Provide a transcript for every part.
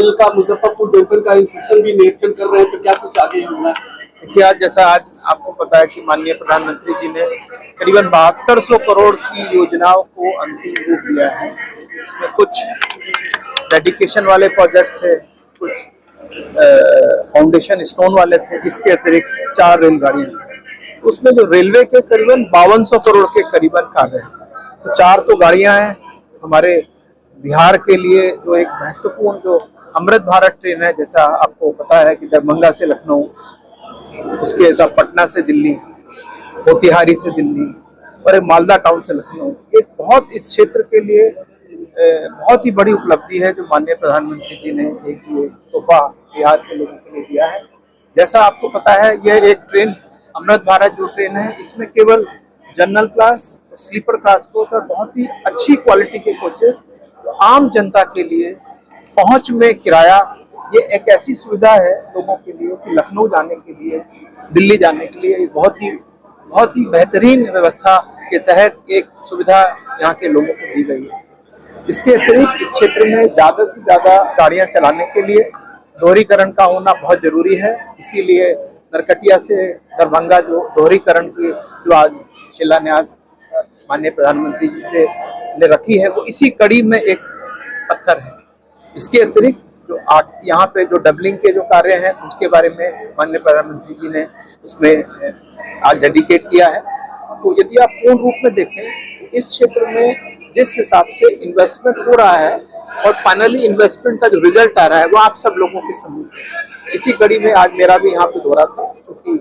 Rail का Muzaffarpur junction का inspection भी निरीक्षण कर रहे हैं, तो क्या कुछ आगे होना है? देखिए, आज आपको पता है कि माननीय प्रधानमंत्री जी ने करीबन 7200 करोड़ की योजनाओं को अंतिम रूप दिया है। उसमें कुछ डेडिकेशन वाले प्रोजेक्ट थे, कुछ फाउंडेशन स्टोन वाले थे, इसके अतिरिक्त 4 रेलगाड़ियां। उसमें जो रेलवे के करीबन 5200 करोड़ के करीबन कार्य हैं, तो 4 तो गाड़ियां हैं हमारे बिहार के लिए, जो एक महत्वपूर्ण जो अमृत भारत ट्रेन है, जैसा आपको पता है कि दरभंगा से लखनऊ, उसके साथ पटना से दिल्ली, मोतिहारी से दिल्ली और एक मालदा टाउन से लखनऊ, एक बहुत इस क्षेत्र के लिए बहुत ही बड़ी उपलब्धि है जो माननीय प्रधानमंत्री जी ने एक ये तोहफा बिहार के लोगों के लिए दिया है। जैसा आपको पता है, यह एक ट्रेन अमृत भारत जो ट्रेन है, इसमें केवल general class, sleeper class coach और बहुत ही अच्छी क्वालिटी के कोचेस आम जनता के लिए पहुंच में किराया, ये एक ऐसी सुविधा है लोगों के लिए कि लखनऊ जाने के लिए, दिल्ली जाने के लिए बहुत ही बेहतरीन व्यवस्था के तहत एक सुविधा यहाँ के लोगों को दी गई है। इसके अतिरिक्त इस क्षेत्र में ज़्यादा से ज़्यादा गाड़ियाँ चलाने के लिए दोहरीकरण का होना बहुत जरूरी है। इसीलिए नरकटिया से दरभंगा जो दोहरीकरण की जो आज शिलान्यास माननीय प्रधानमंत्री जी से ने रखी है, वो इसी कड़ी में एक पत्थर है। इसके अतिरिक्त जो यहाँ पे जो डबलिंग के जो कार्य हैं, उसके बारे में माननीय प्रधानमंत्री जी ने उसमें आज डेडिकेट किया है। तो यदि आप पूर्ण रूप में देखें तो इस क्षेत्र में जिस हिसाब से इन्वेस्टमेंट हो रहा है और फाइनली इन्वेस्टमेंट का जो रिजल्ट आ रहा है, वो आप सब लोगों के सामने। इसी कड़ी में आज मेरा भी यहाँ पे दौरा था, क्योंकि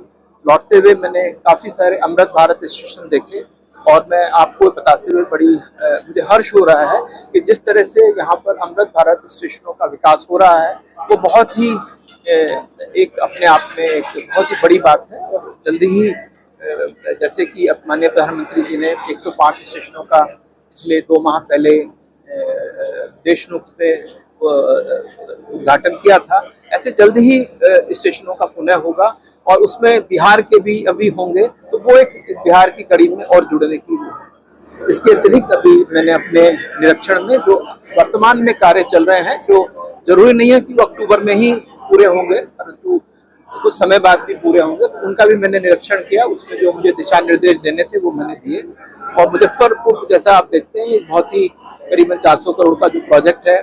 लौटते हुए मैंने काफ़ी सारे अमृत भारत स्टेशन देखे और मैं आपको बताते हुए मुझे हर्ष हो रहा है कि जिस तरह से यहाँ पर अमृत भारत स्टेशनों का विकास हो रहा है, वो बहुत ही एक अपने आप में एक बहुत ही बड़ी बात है। और जल्दी ही जैसे कि अब माननीय प्रधानमंत्री जी ने 105 स्टेशनों का पिछले 2 माह पहले देशमुख पे उद्घाटन किया था, ऐसे जल्द ही स्टेशनों का पुनः होगा और उसमें बिहार के भी अभी होंगे, तो वो एक बिहार की कड़ी में और जुड़ने की है। इसके अतिरिक्त अभी मैंने अपने निरीक्षण में जो वर्तमान में कार्य चल रहे हैं, जो जरूरी नहीं है कि वो अक्टूबर में ही पूरे होंगे, परंतु कुछ समय बाद भी पूरे होंगे, तो उनका भी मैंने निरीक्षण किया। उसमें जो मुझे दिशा निर्देश देने थे वो मैंने दिए। और मुजफ्फरपुर जैसा आप देखते हैं, ये बहुत ही करीबन 400 करोड़ का जो प्रोजेक्ट है,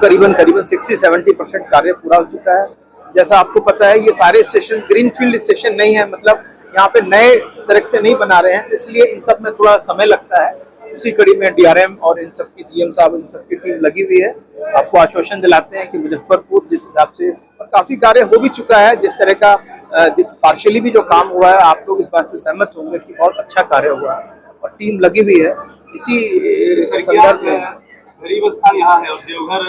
करीबन 60-70% कार्य पूरा हो चुका है। जैसा आपको पता है, ये सारे स्टेशन ग्रीनफील्ड स्टेशन नहीं है, मतलब यहाँ पे नए तरह से नहीं बना रहे हैं, इसलिए इन सब में थोड़ा समय लगता है। उसी कड़ी में DRM और इन सब की GM साहब, इन सब की टीम लगी हुई है। आपको आश्वासन दिलाते हैं कि मुजफ्फरपुर जिस हिसाब से काफी कार्य हो भी चुका है, जिस तरह का जिस पार्शियली भी जो काम हुआ है, आप लोग इस बात से सहमत होंगे कि बहुत अच्छा कार्य हुआ है और टीम लगी हुई है। इसी संदर्भ में गरीब स्थान यहाँ है और देवघर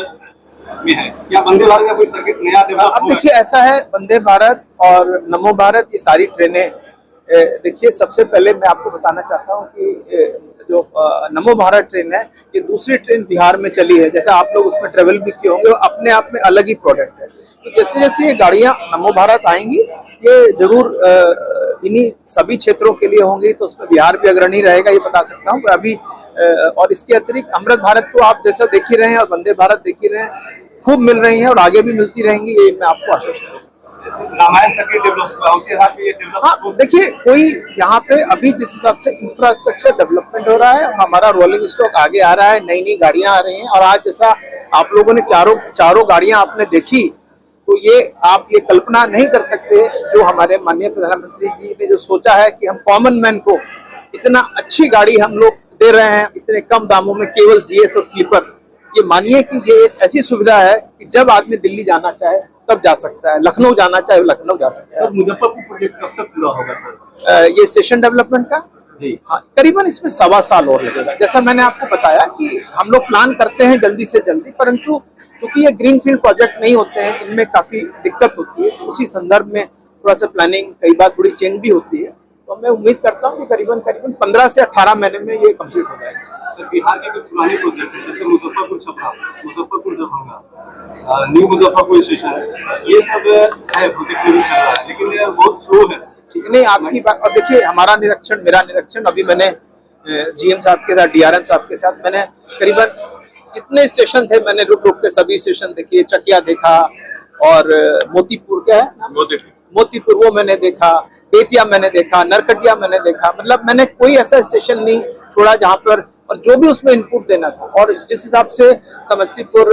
में है, क्या वंदे भारत का कोई सर्किट नया डेवलप? अब देखिए, ऐसा है, वंदे भारत और नमो भारत, ये सारी ट्रेनें, देखिए सबसे पहले मैं आपको बताना चाहता हूँ कि जो नमो भारत ट्रेन है, ये दूसरी ट्रेन बिहार में चली है। जैसा आप लोग उसमें ट्रेवल भी किए होंगे, अपने आप में अलग ही प्रोडक्ट है। तो जैसे जैसे ये गाड़ियाँ नमो भारत आएंगी, ये जरूर इन्हीं सभी क्षेत्रों के लिए होंगी, तो उसमें बिहार भी अग्रणी रहेगा, ये बता सकता हूँ अभी। और इसके अतिरिक्त अमृत भारत तो आप जैसा देख ही रहे हैं और वंदे भारत देख ही रहे हैं, खूब मिल रही हैं और आगे भी मिलती रहेंगी, ये मैं आपको आश्वासन दे सकता हूँ। रामायण सर्किट डेवलप हुआ, उसी हिसाब से ये डेवलप। हाँ, देखिए, कोई यहाँ पे अभी जिस हिसाब से इंफ्रास्ट्रक्चर डेवलपमेंट हो रहा है और हमारा रोलिंग स्टॉक आगे आ रहा है, नई नई गाड़ियां आ रही हैं, और आज जैसा आप लोगों ने चारों गाड़ियां आपने देखी, तो ये आप ये कल्पना नहीं कर सकते जो हमारे माननीय प्रधानमंत्री जी ने जो सोचा है कि हम कॉमन मैन को इतना अच्छी गाड़ी हम लोग दे रहे हैं इतने कम दामों में, केवल GS और स्लीपर। ये मानिए कि ये एक ऐसी सुविधा है कि जब आदमी दिल्ली जाना चाहे तब जा सकता है, लखनऊ जाना चाहे लखनऊ जा सकता है। सर, मुजफ्फरपुर प्रोजेक्ट कब तक पूरा होगा सर? ये स्टेशन डेवलपमेंट का जी, हाँ, करीबन इसमें 1.25 साल और लगेगा। जैसा मैंने आपको बताया कि हम लोग प्लान करते हैं जल्दी से जल्दी, परंतु क्योंकि ये ग्रीनफील्ड प्रोजेक्ट नहीं होते हैं, इनमें काफी दिक्कत होती है, तो उसी संदर्भ में थोड़ा सा प्लानिंग कई बार थोड़ी चेंज भी होती है। तो मैं उम्मीद करता हूँ कि करीबन 15 से 18 महीने में ये कंप्लीट हो जाएगा। सर, बिहार के कुछ पुराने प्रोजेक्ट हैं, जैसे मुजफ्फरपुर छपरा, मुजफ्फरपुर दरभंगा, न्यू मुजफ्फरपुर स्टेशन, ये सब है प्रोजेक्ट में चल रहा है, लेकिन ये बहुत स्लो है। ठीक नहीं, आपकी बात। और देखिए, मेरा निरीक्षण अभी मैंने GM साहब के साथ, DRM साहब के साथ मैंने करीबन जितने स्टेशन थे मैंने रुक रुक के सभी स्टेशन देखे, चकिया देखा और मोतीपुर क्या है, मोतीपुर वो मैंने देखा, बेतिया मैंने देखा, नरकटिया मैंने देखा। मतलब मैंने कोई ऐसा स्टेशन नहीं छोड़ा जहां पर, और जो भी उसमें इनपुट देना था और जिस हिसाब से समस्तीपुर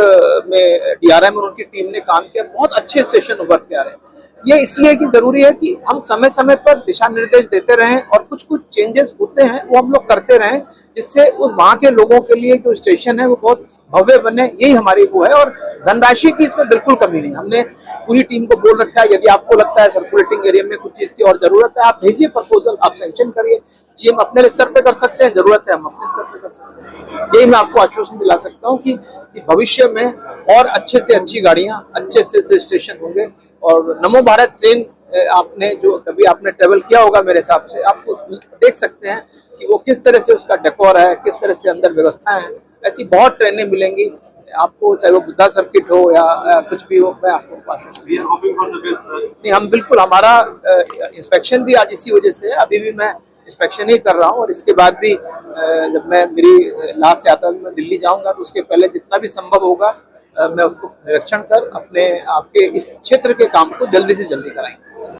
में डीआरएम और उनकी टीम ने काम किया, बहुत अच्छे स्टेशन उभर के आ रहे हैं। ये इसलिए कि जरूरी है कि हम समय समय पर दिशा निर्देश देते रहें और कुछ कुछ चेंजेस होते हैं वो हम लोग करते रहें, जिससे उस वहाँ के लोगों के लिए जो स्टेशन है वो बहुत भव्य बने, यही हमारी वो है। और धनराशि की इसमें बिल्कुल कमी नहीं, हमने पूरी टीम को बोल रखा है, यदि आपको लगता है सर्कुलेटिंग एरिया में कुछ चीज की और जरूरत है, आप भेजिए प्रपोजल, आप सैंक्शन करिए। जीएम अपने स्तर पे कर सकते हैं, जरूरत है हम अपने स्तर पे कर सकते हैं। यही मैं आपको आश्वासन दिला सकता हूँ कि भविष्य में और अच्छे से अच्छी गाड़ियां, अच्छे से स्टेशन होंगे। और नमो भारत ट्रेन आपने जो कभी आपने ट्रेवल किया होगा मेरे हिसाब से, आपको देख सकते हैं कि वो किस तरह से उसका डेकोर है, किस तरह से अंदर व्यवस्थाएं हैं। ऐसी बहुत ट्रेनें मिलेंगी आपको, चाहे वो बुद्धा सर्किट हो या कुछ भी हो। मैं आपको नहीं, हम बिल्कुल, हमारा इंस्पेक्शन भी आज इसी वजह से है। अभी भी मैं इंस्पेक्शन ही कर रहा हूँ और इसके बाद भी जब मैं मेरी लास्ट यात्रा में दिल्ली जाऊंगा तो उसके पहले जितना भी संभव होगा मैं उसको निरीक्षण कर अपने आपके इस क्षेत्र के काम को जल्दी से जल्दी कराएंगे।